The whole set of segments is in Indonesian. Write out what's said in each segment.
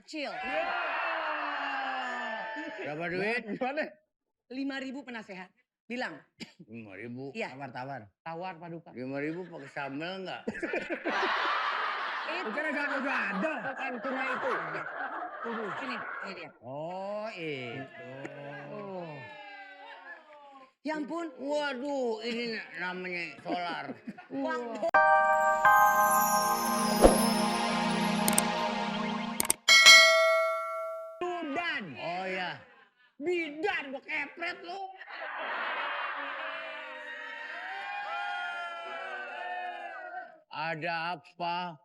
kecil. Berapa duit? Gimana? 5.000 penasehat. Bilang. 5.000. Iya. Tawar. Tawar Paduka. 5.000 pakai sambal enggak? Itu Bukan udah ada. bukan cuma itu. Ini dia. Oh, itu. Oh. Ya ampun. Waduh, ini namanya solar. Waktu. Dudan. Oh ya. Bidan, gua kepret lu. Ada apa?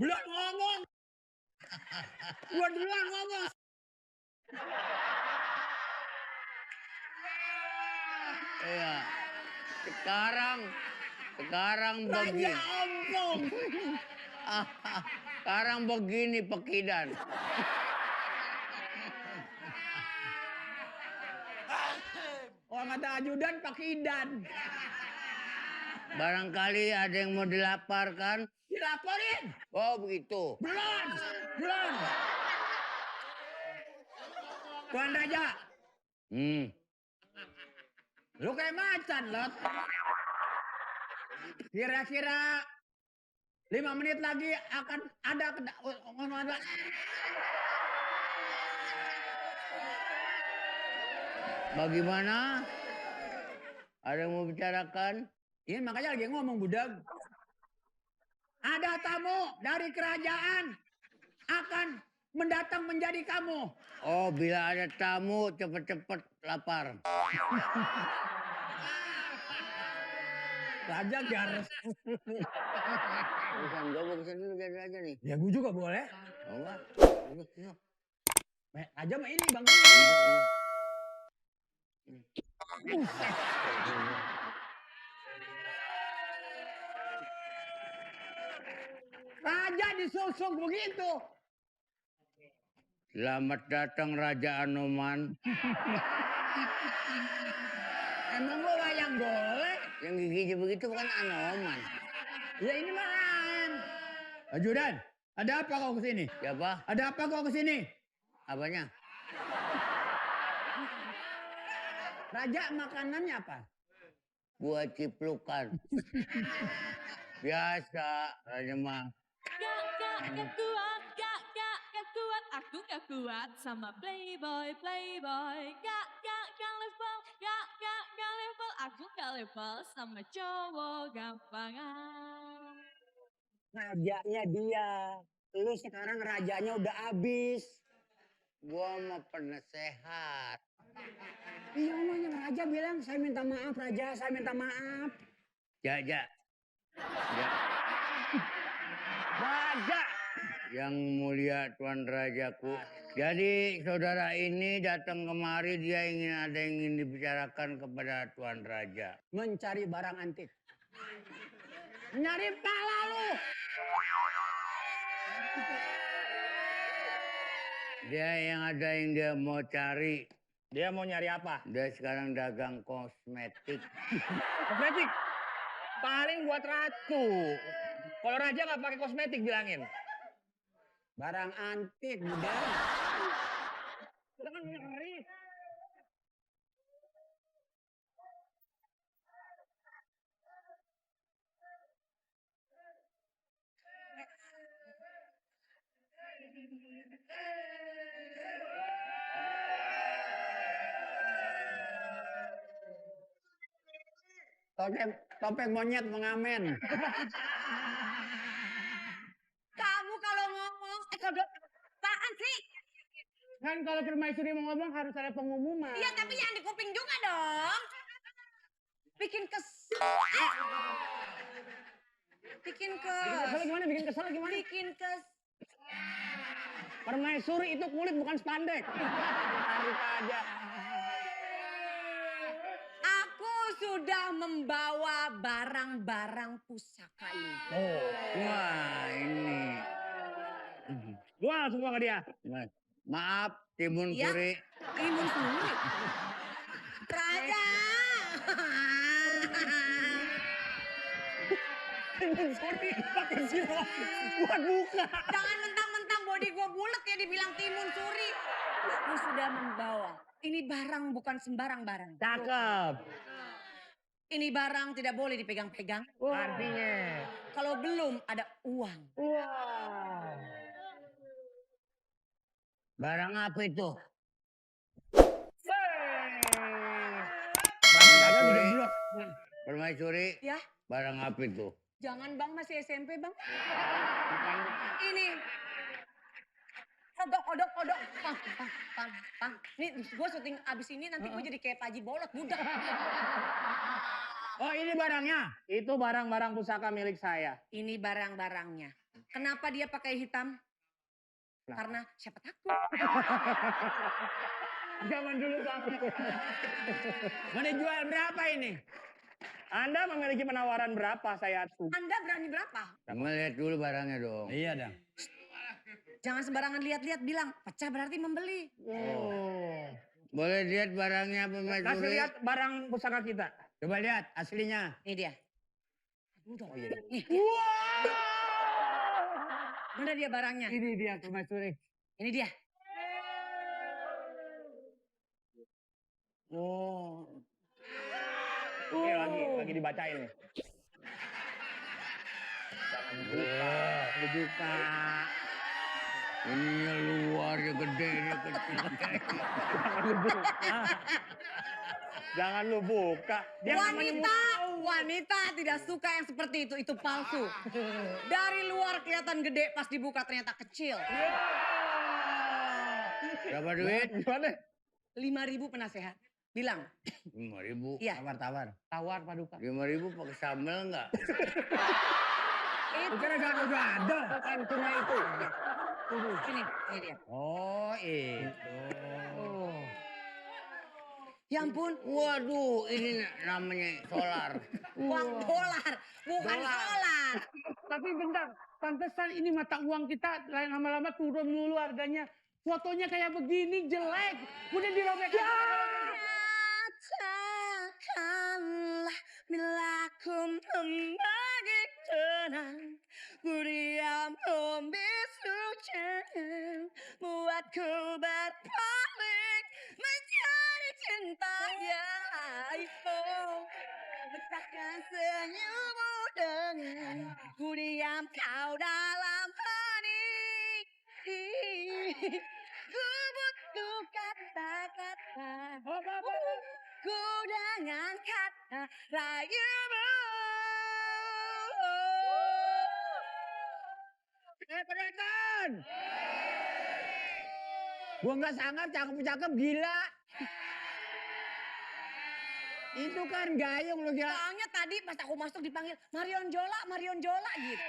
Belum ngomong. Gua duluan ngomong. Iya. Sekarang Raja begini. ompong. Sekarang begini Pekidan. Orang kata ajudan pakai idan. Barangkali ada yang mau dilaparkan. Dilaporin. Oh begitu. Belum. Tuan Raja, lu kayak macan, Lot. Kira-kira 5 menit lagi akan ada Bagaimana? Ada yang mau bicarakan? Ini makanya lagi ngomong budak. Ada tamu dari kerajaan akan mendatang menjadi kamu. Oh, bila ada tamu cepet-cepet lapar. Raja garis. Bukan gue bagusan dulu biar aja nih. Ya gue juga boleh. Oh, enggak. Raja mah ini bang. Raja disusuk begitu. Selamat datang Raja Anoman. Emang lo wayang golek? Yang giginya begitu bukan Anoman. Ya ini makan. Ajudan, ada apa kau kesini? Siapa? Ada apa kau kesini? Apanya? Raja makanannya apa? Buah ciplukan. Biasa Raja mah. Gak kuat, aku gak kuat sama playboy. Gak level, aku gak level sama cowok gampangan. Rajanya dia. Lu sekarang rajanya udah habis. Gua mah penasehat. Iya emangnya raja bilang saya minta maaf raja, saya minta maaf. Ya. Raja. Yang mulia Tuan Rajaku. Jadi saudara ini datang kemari dia ingin dibicarakan kepada Tuan Raja. Mencari barang antik. Nyari pala lu. Dia yang mau cari. Dia mau nyari apa? Dia sekarang dagang kosmetik. Kosmetik. Paling buat ratu. Kalau raja nggak pakai kosmetik bilangin. Barang antik, muda. Kita kan nyari. Topeng monyet mengamen. Kamu kalau ngomong, apaan sih? Kan kalau permaisuri mau ngomong harus ada pengumuman. Iya, tapi jangan di kuping juga dong. Bikin kesel. Bikin Kesel gimana? Bikin kesel gimana? Bikin Permaisuri itu kulit bukan spandek. Tarik aja. Aku sudah membawa barang-barang pusaka ini. Oh, Wah ini. jual semua ke dia. Maaf Timun Ya. Suri. Timun suri. Raja. Timun suri pakai silau buat buka. Jangan mentang-mentang body gue bulat ya dibilang timun suri. Aku sudah membawa. Ini barang bukan sembarang barang. Cakep. Ini barang tidak boleh dipegang-pegang. Artinya. Kalau belum ada uang. Wow. Barang apa itu? Permaisuri. Permaisuri. Ya, Barang apa itu? jangan bang, masih SMP bang. Ini. Kodok. Pang. Nih gue syuting abis ini nanti gue jadi kayak Paji Bolot, budak. Oh ini barangnya? Itu barang-barang pusaka milik saya. Ini barang-barangnya. Kenapa dia pakai hitam? Karena siapa takut. Zaman dulu banget. Mau dijual berapa ini? Anda memiliki penawaran berapa saya tuh? Anda berani berapa? Sama lihat dulu barangnya dong. Iya dong. Jangan sembarangan lihat-lihat bilang, pecah berarti membeli. Oh. Boleh lihat barangnya Permaisuri? Kasih lihat barang pusaka kita. Coba lihat aslinya. Ini dia. Udah. Oh, iya. Nih, dia. Wow. Mana dia barangnya? Ini dia Permaisuri. Ini dia. Oh. Ini lagi dibacain nih. Wah, Dibuka. ininya luar ya gede, ini kecil. Jangan lu buka. Jangan lu buka. Dia namanya Wanita tidak suka yang seperti itu palsu. Dari luar kelihatan gede, pas dibuka ternyata kecil. Berapa duit? Gimana? 5.000 penasehat. Bilang, 5.000. iya. Tawar paduka. 5.000 pakai sambal enggak? Bukan udah ada. Kan cuma itu. Ini dia. Oh itu. Ya ampun, Waduh, ini namanya solar. uang dolar, bukan solar. Tapi bentar, pantesan ini mata uang kita lama-lama turun dulu harganya. Fotonya kayak begini jelek. Udah dirobek. Katakanlah bila ku membagi tenang, ku diam membisu jangan buatku berpaling menjadi cinta yang lain. Betahkan senyummu dengan ku diam kau dalam hati. Ku butuh kata-kata, ku dengan kata rayumu. Penonton. Gua nggak sangka cakep-cakep gila. Itu kan gayung lu gila. Soalnya tadi pas aku masuk dipanggil Marion Jola gitu.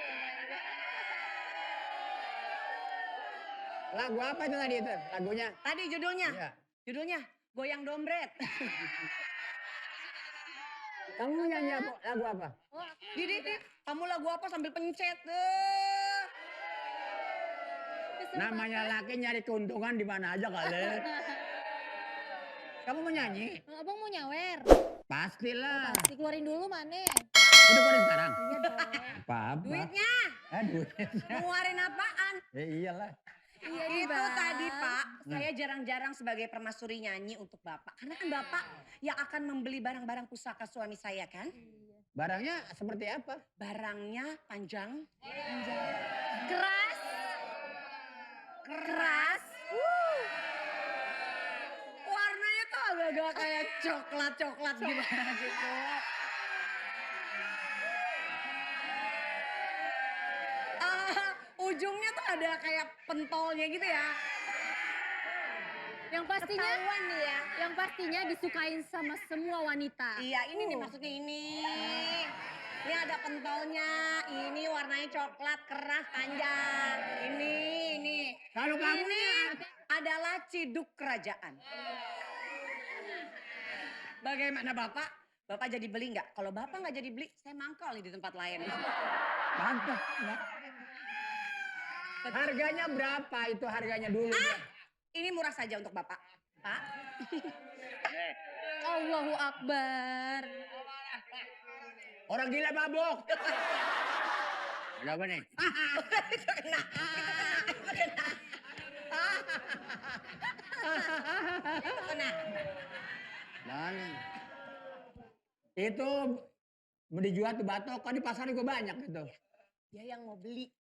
Lagu apa itu tadi itu? Lagunya? Tadi judulnya, Iya. judulnya Goyang Dompet. Kamu nyanyi lagu apa? Didi, kamu lagu apa sambil pencet? Namanya laki nyari keuntungan di mana aja kali. Kamu mau nyanyi? Abang mau nyawer? Pastilah. Pasti keluarin dulu mana? Udah keluarin sekarang? Iya dong. Apa-apa. Duitnya, Aduh. ngeluarin apaan? Ya iyalah. Iya nih, Itu Bang. tadi Pak, saya jarang-jarang sebagai permaisuri nyanyi untuk Bapak. Karena kan Bapak yang akan membeli barang-barang pusaka suami saya kan? Barangnya seperti apa? Barangnya panjang, Keras. keras. Warnanya tuh agak-agak kayak coklat-coklat gimana gitu. Ujungnya tuh ada kayak pentolnya gitu ya. Yang pastinya, Ketahuan nih ya. yang pastinya disukain sama semua wanita. Iya, ini nih maksudnya ini. Ini ada pentolnya, ini warnanya coklat, keras, panjang. Ini. Kalau kamu Ini adalah ciduk kerajaan. Bagaimana Bapak? Bapak jadi beli nggak? Kalau Bapak nggak jadi beli, saya mangkal nih di tempat lain. mantap. Ya. Harganya berapa itu harganya dulu? Ini murah saja untuk Bapak. Pak, Allahu Akbar. Orang gila mabok. Ada apa nih? Kena. Mana? Itu mau dijual tuh batok, kan di pasar juga banyak gitu. Dia yang mau beli.